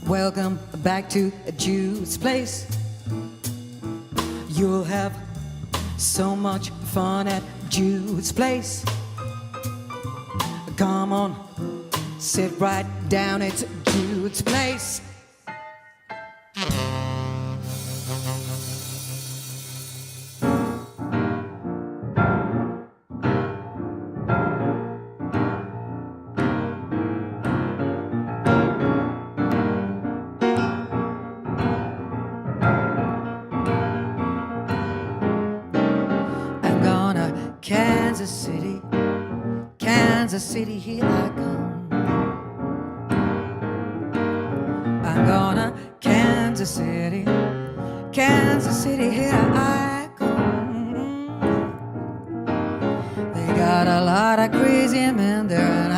Welcome back to Jude's place. You'll have so much fun at Jude's place. Come on, sit right down, it's Jude's place. Kansas City, here I come. I'm gonna Kansas City, here I come. They got a lot of crazy men there, and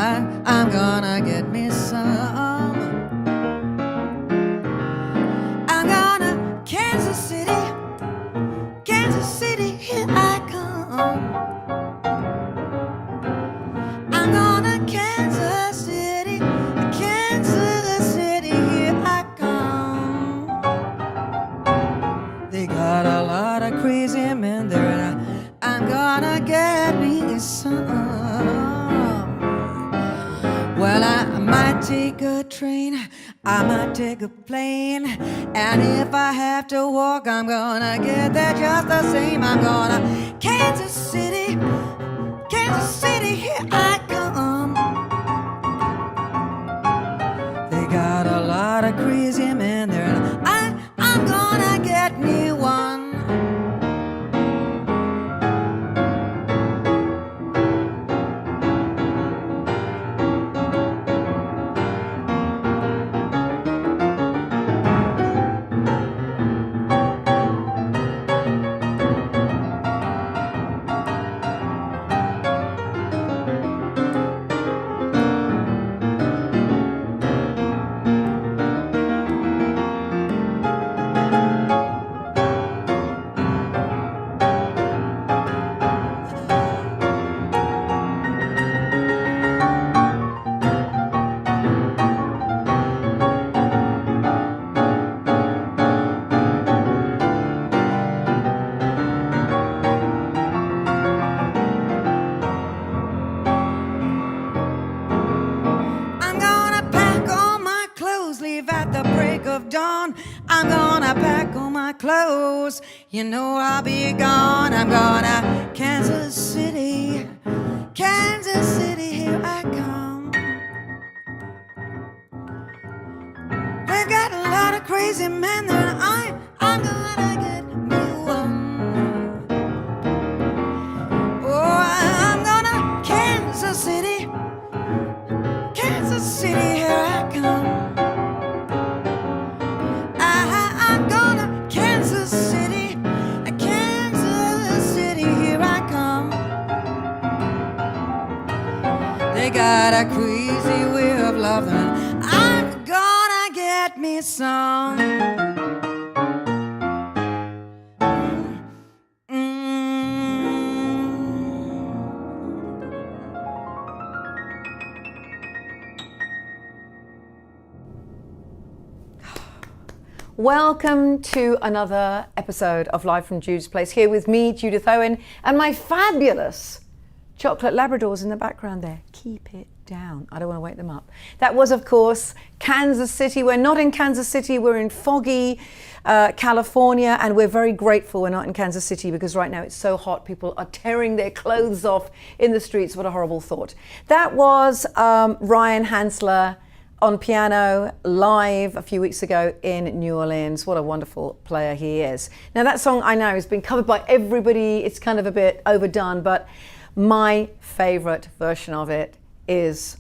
I'm gonna get me some. I'm gonna Kansas City, here I come. I'm gonna Kansas City, here I come. They got a lot of crazy men there, and I'm gonna get me some. Well, I might take a train, I might take a plane, and if I have to walk, I'm gonna get there just the same. I'm gonna Kansas City, here I come. They got a lot of crazy men there, and I'm gonna get me one. I'm gonna pack all my clothes, you know I'll be gone. I'm gonna Kansas City, here I come. They've got a lot of crazy men there, and I'm gonna get me one. Oh, I'm gonna Kansas City, here I come. They got a crazy way of loving, I'm gonna get me some. Welcome to another episode of Live from Jude's Place, here with me, Judith Owen, and my fabulous chocolate Labradors in the background there. Keep it down. I don't want to wake them up. That was, of course, Kansas City. We're not in Kansas City. We're in foggy California, and we're very grateful we're not in Kansas City because right now it's so hot. People are tearing their clothes off in the streets. What a horrible thought. That was Ryan Hanseler on piano live a few weeks ago in New Orleans. What a wonderful player he is. Now that song, I know, has been covered by everybody. It's kind of a bit overdone, but my favorite version of it is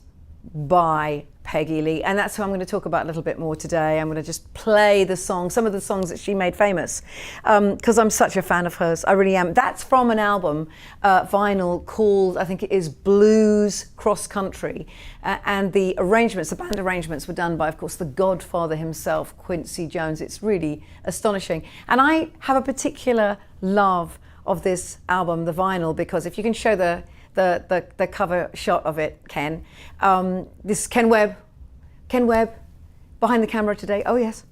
by Peggy Lee, and that's who I'm going to talk about a little bit more today. I'm going to just play the song, some of the songs that she made famous, because I'm such a fan of hers. I really am. That's from an album, vinyl, called, I think it is Blues Cross Country, and the arrangements, the band arrangements, were done by, of course, the Godfather himself, Quincy Jones. It's really astonishing, and I have a particular love of this album, the vinyl, because if you can show the the cover shot of it, Ken. This is Ken Webb. Ken Webb, behind the camera today. Oh, yes.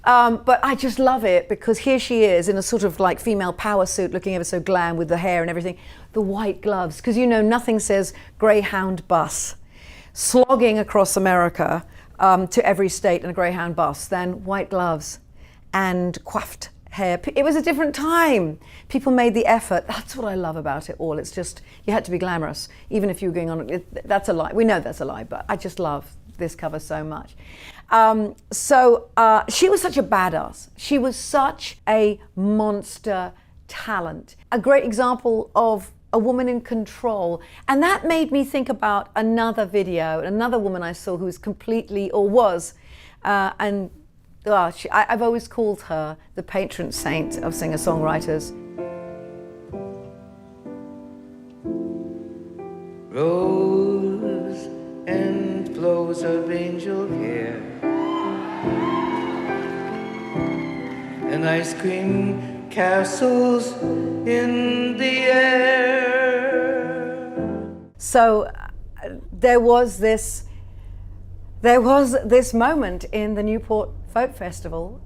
But I just love it because here she is in a sort of like female power suit, looking ever so glam with the hair and everything. The white gloves, because you know nothing says Greyhound bus, slogging across America to every state in a Greyhound bus than white gloves and coiffed hair. It was a different time. People made the effort. That's what I love about it all. It's just, you had to be glamorous, even if you were going on. That's a lie. We know that's a lie, but I just love this cover so much. She was such a badass. She was such a monster talent. A great example of a woman in control. And that made me think about another video, another woman I saw who was completely, or was, I've always called her the patron saint of singer-songwriters. Rose and flows of angel hair and ice cream castles in the air. So there was this moment in the Newport Folk Festival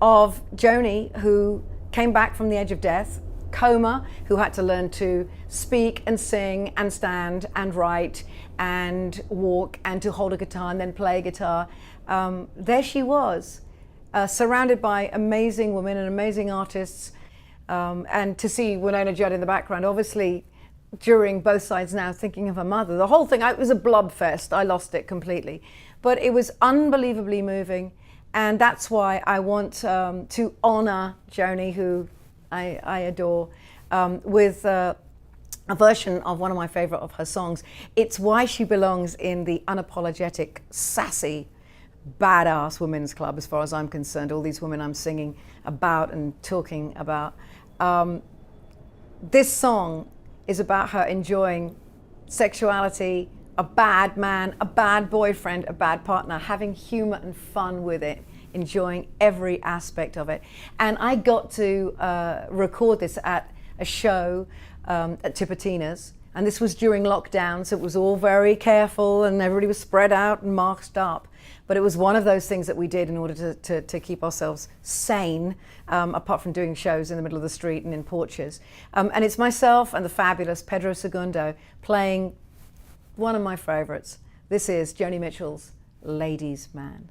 of Joni, who came back from the edge of death, coma, who had to learn to speak and sing and stand and write and walk and to hold a guitar and then play a guitar. There she was, surrounded by amazing women and amazing artists, and to see Winona Judd in the background, obviously during Both Sides Now, thinking of her mother. The whole thing, it was a blob fest. I lost it completely. But it was unbelievably moving, and that's why I want to honor Joni, who I adore, with a version of one of my favorite of her songs. It's why she belongs in the unapologetic, sassy, badass women's club, as far as I'm concerned. All these women I'm singing about and talking about. This song is about her enjoying sexuality, a bad man, a bad boyfriend, a bad partner, having humor and fun with it, enjoying every aspect of it. And I got to record this at a show at Tipitina's, and this was during lockdown, so it was all very careful and everybody was spread out and masked up. But it was one of those things that we did in order to keep ourselves sane, apart from doing shows in the middle of the street and in porches. And it's myself and the fabulous Pedro Segundo playing one of my favorites. This is Joni Mitchell's Ladies' Man.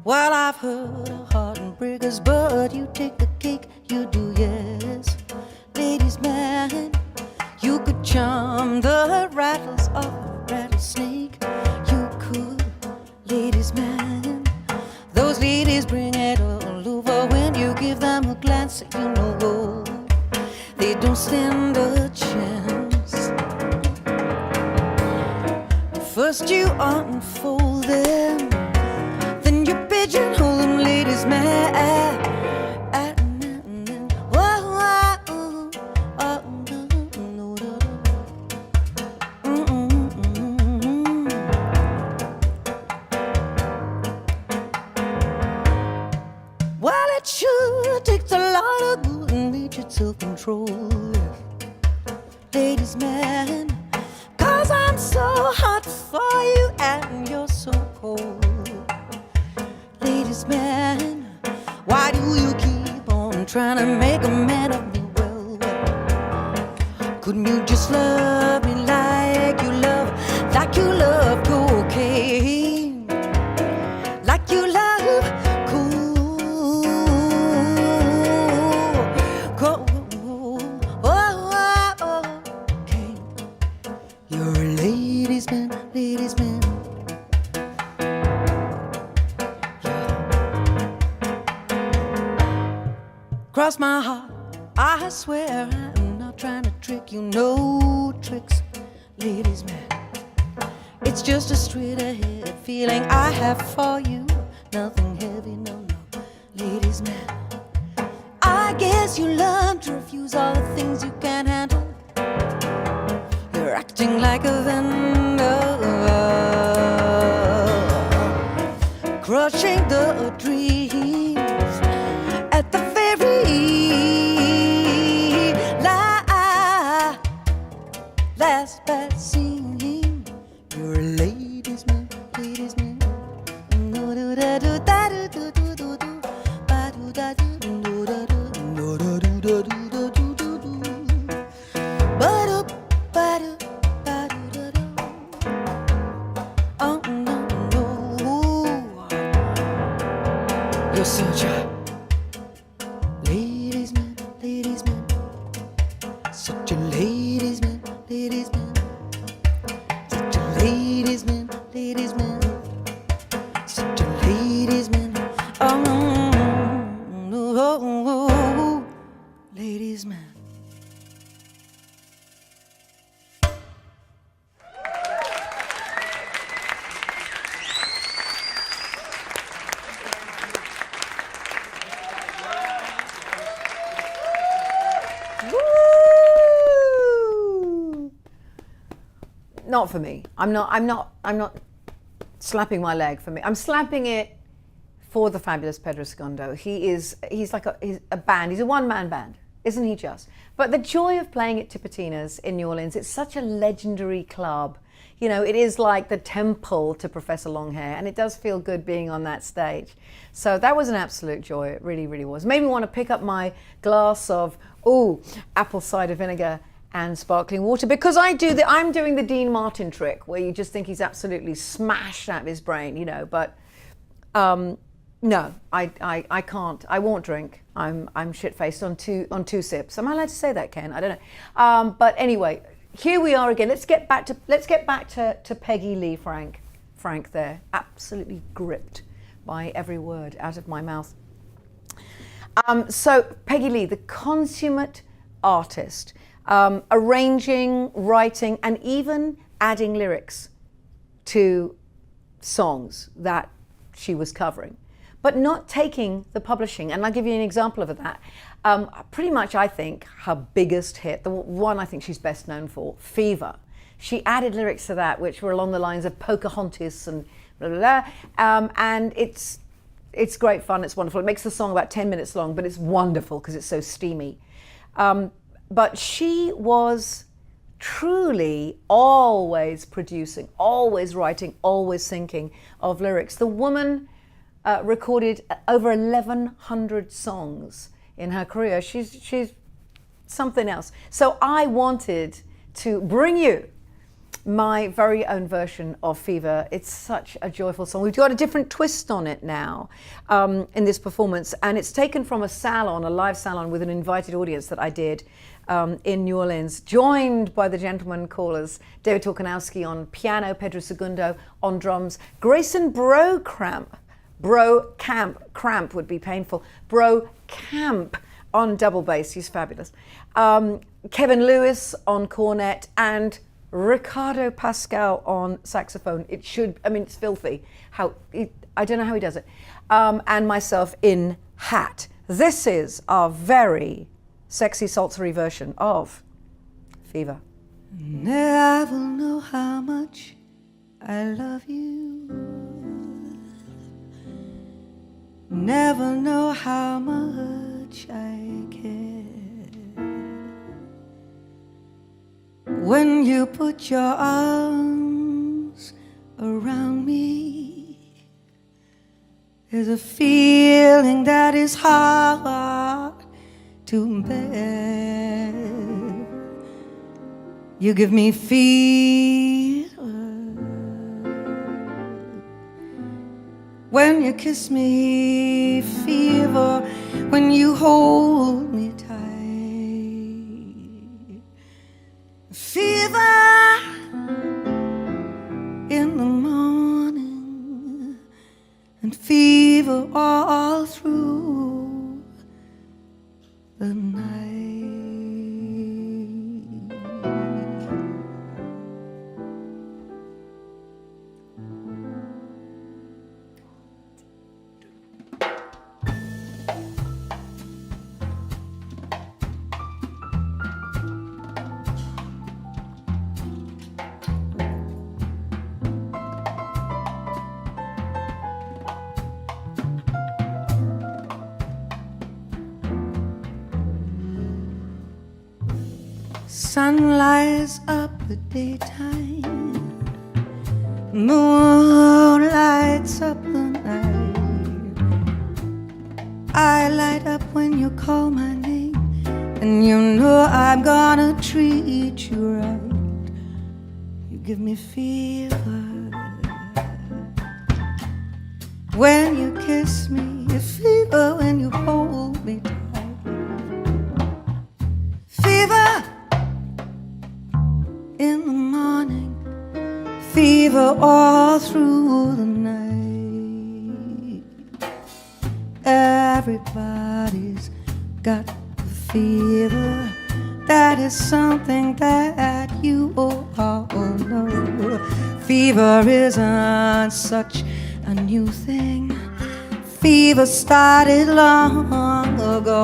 Well, I've heard of heart and breakers, but you take the cake, you do, yes. Ladies' man, you could charm the rattles of a rattlesnake. You could, ladies' man. Those ladies bring it all over when you give them a glance, you know they don't stand a chance. First you unfold them, then you pigeonhole them, ladies' man. Well, it sure takes a lot of good natured self-control, ladies' man, 'cause I'm so hot for you and you're so cold. Ladies' man, why do you keep on trying to make a man of me? Well, couldn't you just love me like you love cocaine, like you love cool, okay. You're a ladies' man, ladies' man. Cross my heart, I swear I'm not trying to trick you. No tricks, ladies man. It's just a straight ahead feeling I have for you. Nothing heavy, no, no, ladies man. I guess you learn to refuse all the things you can't handle. You're acting like a vendor, crushing the dreams at the very last scene. You're a ladies man, ladies man. Oh no, no. You're such a ladies man, ladies man. Such a ladies man, ladies man. Such a ladies man, ladies man. Such a ladies man. Oh no, ladies man. Woo! Not for me. I'm not slapping my leg for me. I'm slapping it for the fabulous Pedro Segundo. He's like a band. He's a one-man band, isn't he just? But the joy of playing at Tipitina's in New Orleans, it's such a legendary club. You know, it is like the temple to Professor Longhair, and it does feel good being on that stage. So that was an absolute joy. It really, really was. Made me want to pick up my glass of, apple cider vinegar and sparkling water, because I'm doing the Dean Martin trick where you just think he's absolutely smashed out of his brain, you know, but no, I can't. I won't drink. I'm shit-faced on two sips. Am I allowed to say that, Ken? I don't know. But anyway, here we are again. Let's get back to Peggy Lee, Frank there, absolutely gripped by every word out of my mouth. So Peggy Lee, the consummate artist, arranging, writing, and even adding lyrics to songs that she was covering, but not taking the publishing. And I'll give you an example of that. Pretty much, I think, her biggest hit, the one I think she's best known for, Fever. She added lyrics to that which were along the lines of Pocahontas and blah, blah, blah. And it's great fun, it's wonderful. It makes the song about 10 minutes long, but it's wonderful because it's so steamy. But she was truly always producing, always writing, always thinking of lyrics. The woman recorded over 1,100 songs in her career. She's something else. So I wanted to bring you my very own version of Fever. It's such a joyful song. We've got a different twist on it now in this performance, and it's taken from a live salon with an invited audience that I did in New Orleans, joined by the gentleman callers, David Torkanowski on piano, Pedro Segundo on drums, Grayson Cramp would be painful, Bro Camp on double bass, he's fabulous, Kevin Lewis on cornet, and Ricardo Pascal on saxophone. It's filthy. I don't know how he does it. And myself in hat. This is our very sexy, sultry version of Fever. Never know how much I love you. Never know how much I care. When you put your arms around me, there's a feeling that is hard to bear. You give me fever when you kiss me, fever when you hold me tight. Fever in the morning and fever all through the night. Sun lights up the daytime, moon lights up the night. I light up when you call my name, and you know I'm gonna treat you right. You give me fever when you kiss me, a fever when you hold me tight. Fever in the morning, fever all through the night. Everybody's got the fever. That is something that you all know. Fever isn't such a new thing. Fever started long ago.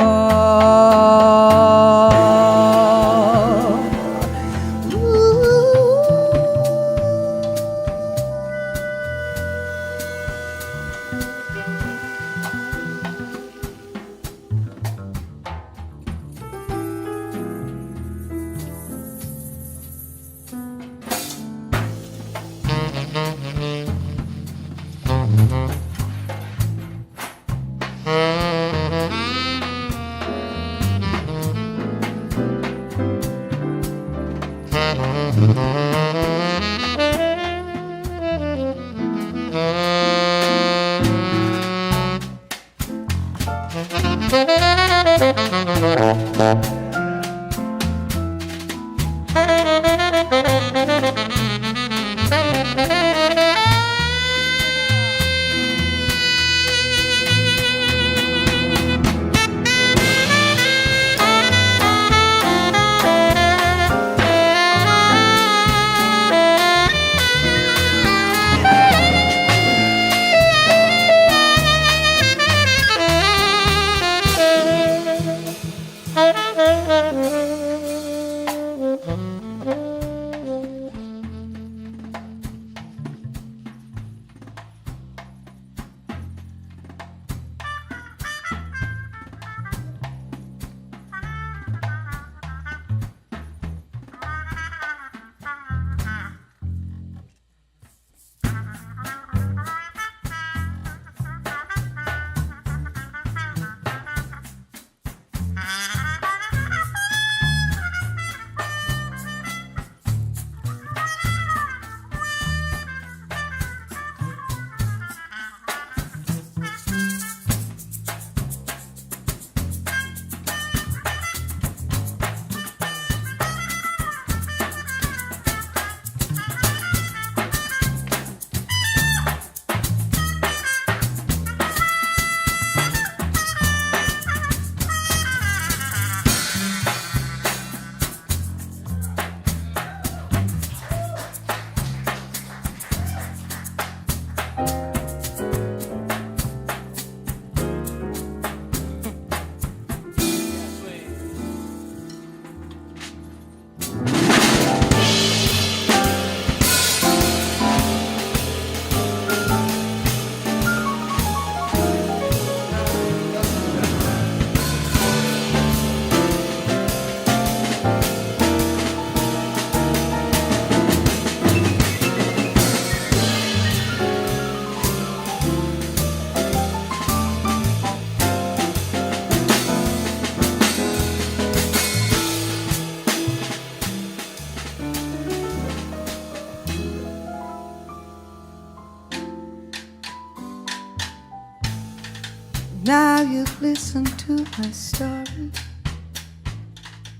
Now you've listened to my story.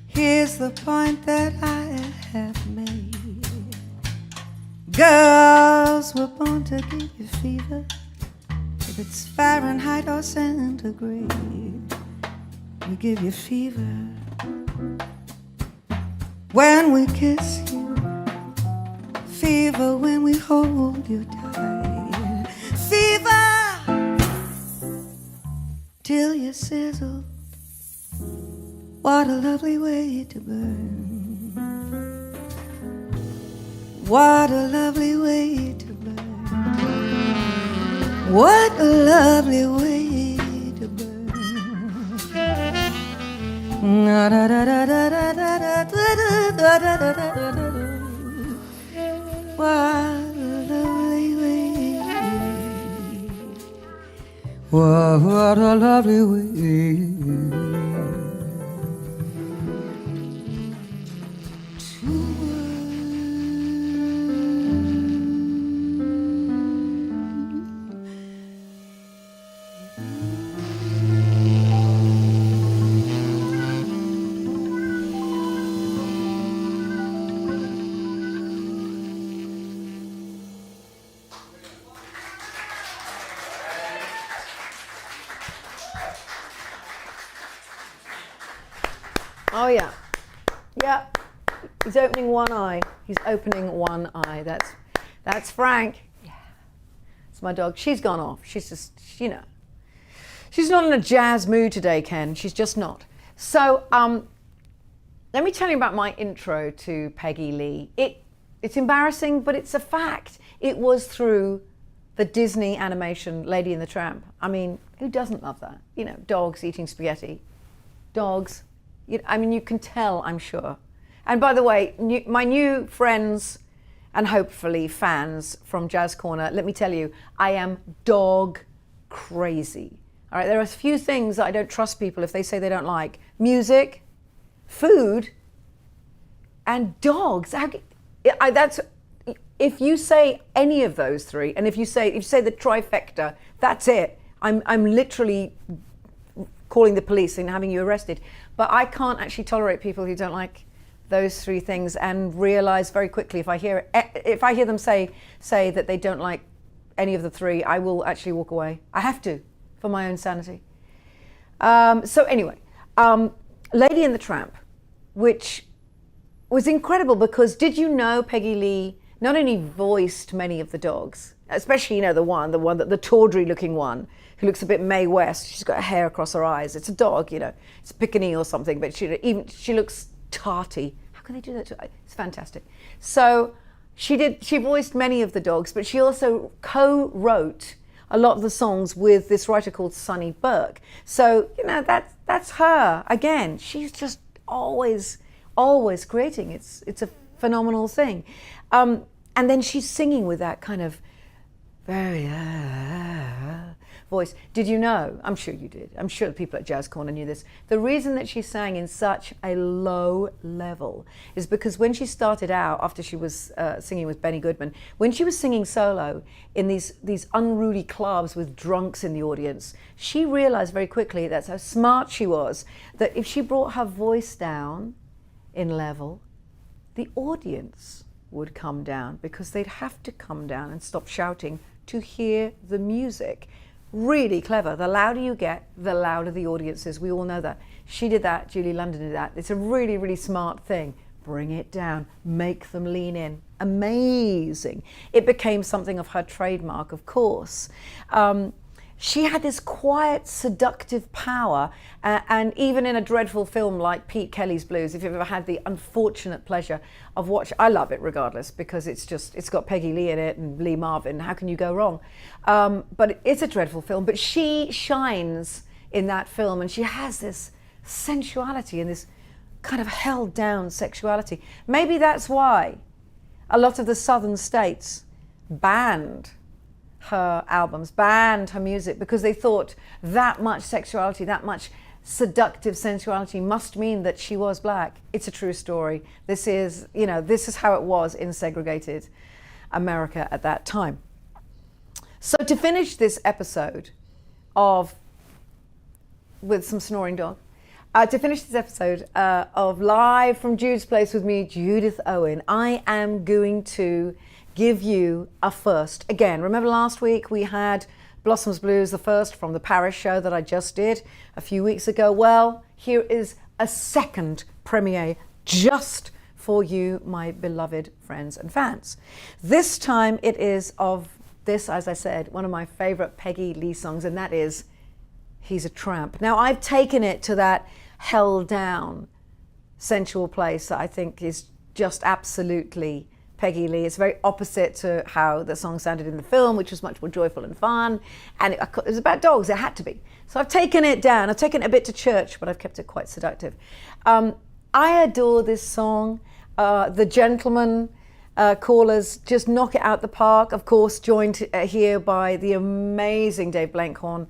Here's the point that I have made. Girls were born to give you fever, if it's Fahrenheit or centigrade. We give you fever when we kiss you, fever when we hold you tight, fever till you sizzle. What a lovely way to burn. What a lovely way to burn. What a lovely way to burn. Da da da da da da da da da What a lovely way. What a lovely way. Oh yeah, yeah. He's opening one eye. He's opening one eye. That's Frank. Yeah, it's my dog. She's gone off. She's just, she's not in a jazz mood today, Ken. She's just not. So let me tell you about my intro to Peggy Lee. It's embarrassing, but it's a fact. It was through the Disney animation Lady and the Tramp. I mean, who doesn't love that? Dogs eating spaghetti. Dogs. You can tell, I'm sure. And by the way, my new friends and hopefully fans from Jazz Corner, let me tell you, I am dog crazy. All right, there are a few things that I don't trust people if they say they don't like. Music, food, and dogs. If you say any of those three, and if you say the trifecta, that's it. I'm literally calling the police and having you arrested. But I can't actually tolerate people who don't like those three things, and realize very quickly if I hear them say that they don't like any of the three, I will actually walk away. I have to, for my own sanity. So anyway, Lady and the Tramp, which was incredible because did you know Peggy Lee not only voiced many of the dogs, especially the tawdry looking one who looks a bit Mae West. She's got hair across her eyes. It's a dog, it's a Pekingese or something, but she looks tarty. How can they do that? It's fantastic. So she voiced many of the dogs, but she also co-wrote a lot of the songs with this writer called Sonny Burke. So that's her again. She's just always creating. It's a phenomenal thing. And then she's singing with that kind of very voice. Did you know? I'm sure you did. I'm sure the people at Jazz Corner knew this. The reason that she sang in such a low level is because when she started out, after she was singing with Benny Goodman, when she was singing solo in these unruly clubs with drunks in the audience, she realized very quickly, that's how smart she was, that if she brought her voice down in level, the audience would come down because they'd have to come down and stop shouting to hear the music. Really clever. The louder you get, the louder the audience is. We all know that. She did that. Julie London did that. It's a really, really smart thing. Bring it down. Make them lean in. Amazing. It became something of her trademark, of course. She had this quiet, seductive power, and even in a dreadful film like Pete Kelly's Blues, if you've ever had the unfortunate pleasure of watching, I love it regardless, because it's got Peggy Lee in it and Lee Marvin. How can you go wrong? But it's a dreadful film, but she shines in that film, and she has this sensuality and this kind of held down sexuality. Maybe that's why a lot of the southern states banned her albums, banned her music, because they thought that much sexuality, that much seductive sensuality must mean that she was black. It's a true story. This is how it was in segregated America at that time. So to finish this episode with some snoring dog, to finish this episode of Live from Jude's Place with me, Judith Owen, I am going to give you a first. Again, remember last week we had Blossoms Blues, the first from the Paris show that I just did a few weeks ago. Well, here is a second premiere just for you, my beloved friends and fans. This time it is of this, as I said, one of my favorite Peggy Lee songs, and that is He's a Tramp. Now, I've taken it to that held down, sensual place that I think is just absolutely Peggy Lee. It's very opposite to how the song sounded in the film, which was much more joyful and fun. And it was about dogs, it had to be. So I've taken it down. I've taken it a bit to church, but I've kept it quite seductive. I adore this song. The gentlemen callers just knock it out the park. Of course, joined here by the amazing Dave Blankhorn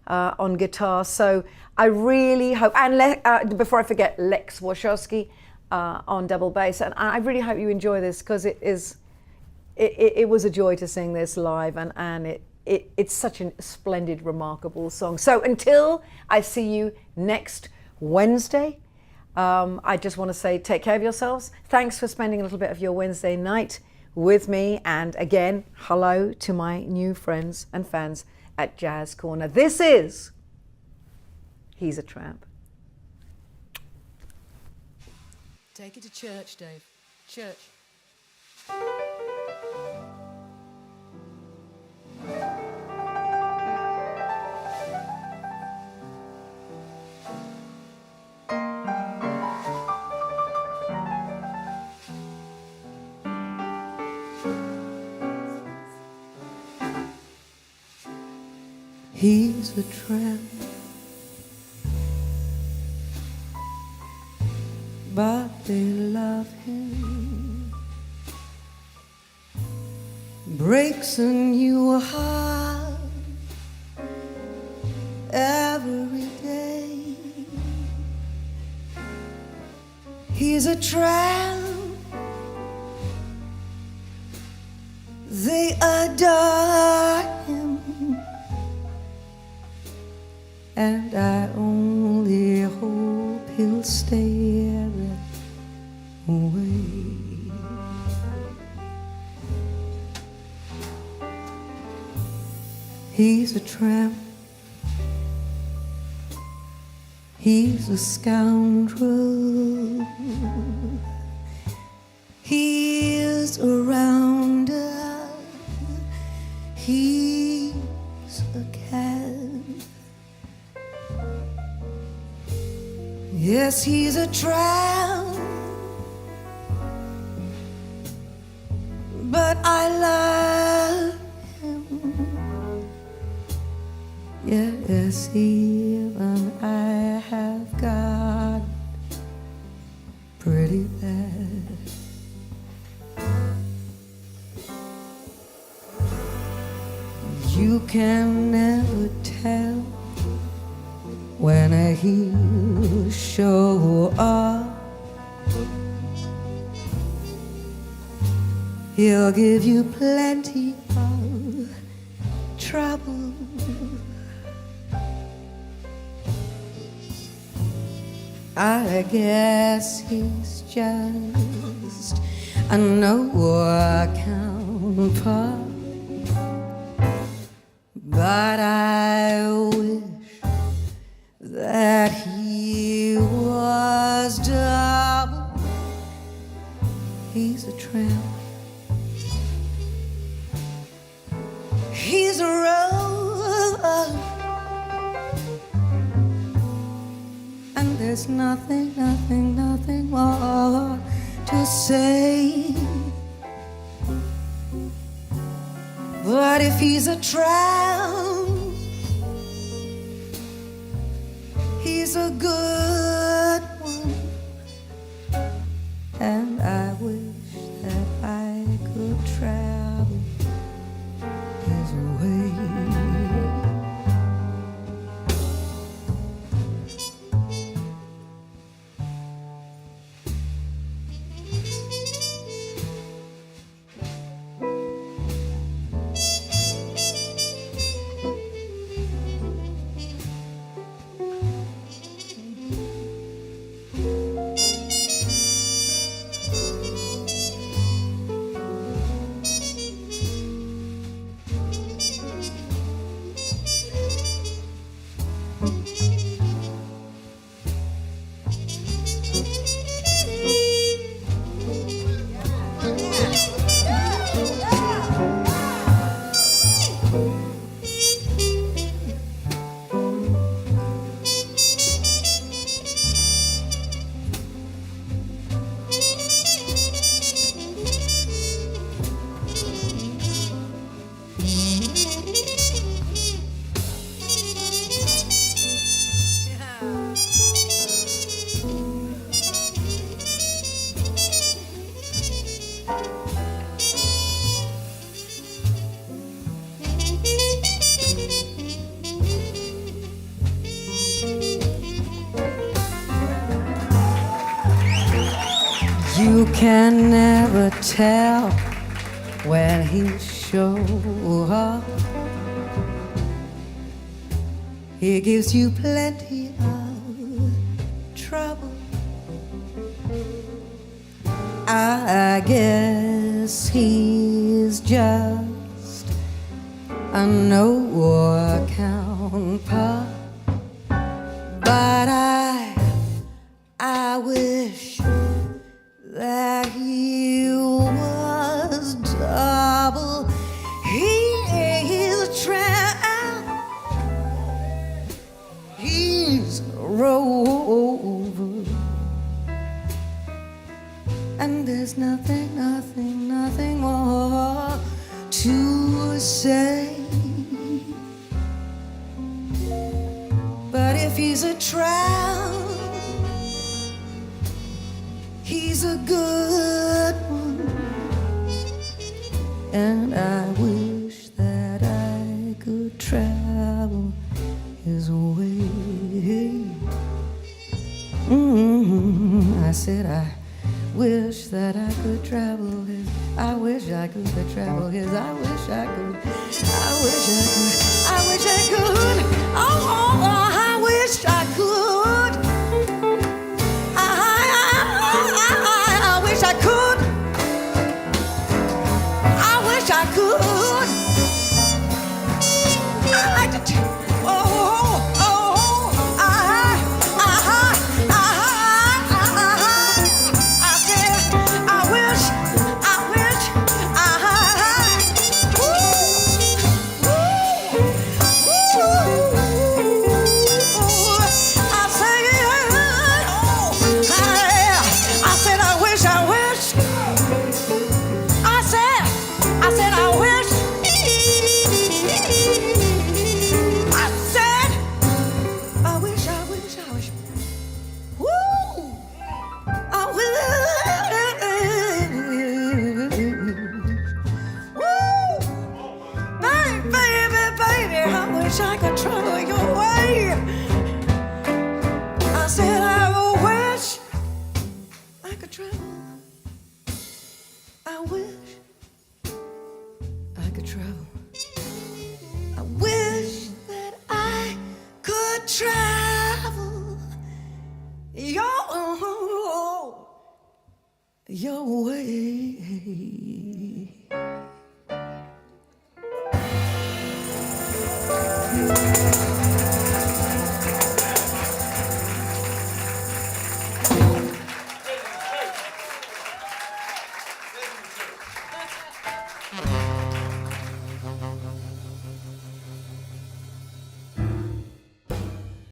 on guitar. So I really hope, and before I forget, Lex Wachowski on double bass. And I really hope you enjoy this, because it was a joy to sing this live, and it's such a splendid, remarkable song. So until I see you next Wednesday, I just want to say take care of yourselves. Thanks for spending a little bit of your Wednesday night with me. And again, hello to my new friends and fans at Jazz Corner. This is He's a Tramp. Take it to church, Dave. Church. He's a tramp, but they love him. Breaks a new heart every day. He's a tramp, they adore him. And I only hope he'll stay that way. He's a tramp, he's a scoundrel. He is a rounder, he's a cat. Yes, he's a tramp, but I love him. Yes, even I have got pretty bad. You can never tell when he'll show up. He'll give you plenty of trouble. I guess he's just a no-account pup. But I wish that he was double. He's a tramp, he's a rover, and there's nothing more to say. But if he's a tramp, he's a good one, and I wish that I could travel his way. can never tell when he'll show up. He gives you plenty of trouble. I guess he's just a no-account pup. But I wish that he was double. He's a tramp. He's a rover. And there's nothing more to say. But if he's a tramp, he's a good one. And I wish that I could travel his way. I said I wish that I could travel his. I wish I could travel his. I wish I could. I wish I could. I wish I could. Oh, I wish I could. I wish I could. I wish I could. I like to. I could travel your way. I said I wish I could travel. I wish I could travel. I wish that I could travel your way.